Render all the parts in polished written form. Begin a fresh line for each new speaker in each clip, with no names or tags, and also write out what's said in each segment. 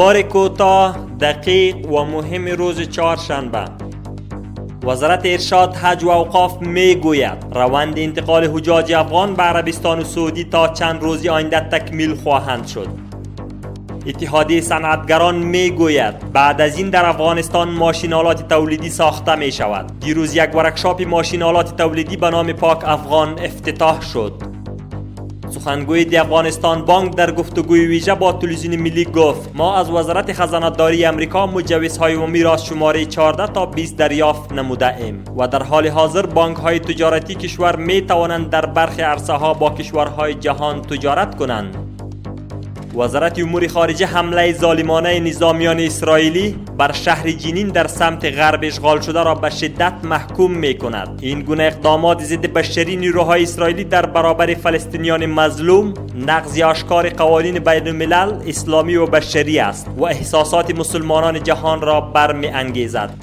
اخبار کوتاه، دقیق و مهم روز چهارشنبه. وزارت ارشاد، حج و اوقاف می گوید روند انتقال حجاج افغان به عربستان و سعودی تا چند روزی آینده تکمیل خواهند شد. اتحادیه صنعتگران می گوید بعد از این در افغانستان ماشین‌آلات تولیدی ساخته می شود. دیروز یک ورکشاپ ماشین‌آلات تولیدی به نام پاک افغان افتتاح شد. سخنگوی دی افغانستان بانک در گفتگوی ویژه با تلویزیون ملی گفت ما از وزارت خزانه‌داری امریکا مجوزهای عمومی را شماره 14 تا 20 دریافت نموده ایم و در حال حاضر بانک‌های تجارتی کشور می توانند در برخی عرصه‌ها با کشورهای جهان تجارت کنند. وزارت امور خارجه حمله ظالمانه نظامیان اسرائیلی بر شهر جنین در سمت غرب اشغال شده را به شدت محکوم می کند. این گونه اقدامات ضد بشری نیروهای اسرائیلی در برابر فلسطینیان مظلوم نقض آشکار قوانین بین الملل اسلامی و بشری است و احساسات مسلمانان جهان را برمی انگیزد.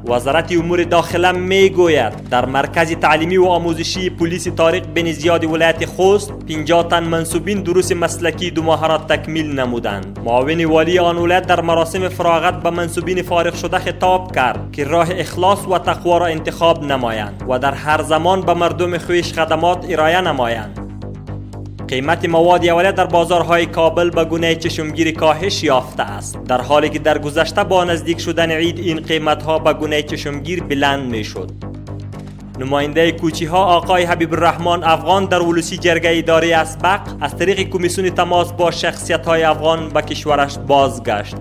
وزارت امور داخله می گوید در مرکز تعلیمی و آموزشی پلیس طارق بن زیاد ولایت خوست 50 تن منصوبین دروس مسلکی 2 ماهه را تکمیل نمودند. معاون والی آن ولایت در مراسم فراغت به منصوبین فارغ شده خطاب کرد که راه اخلاص و تقوا را انتخاب نمایند و در هر زمان به مردم خویش خدمات ارائه نمایند. قیمت مواد اولیه در بازارهای کابل به گونه چشمگیر کاهش یافته است، در حالی که در گذشته با نزدیک شدن عید این قیمت‌ها به گونه چشمگیر بلند می‌شد. نماینده کوچی‌ها آقای حبیب الرحمن افغان در ولوسی جرگه اداره اسبق از طریق کمیسیون تماس با شخصیت‌های افغان به کشورش بازگشت.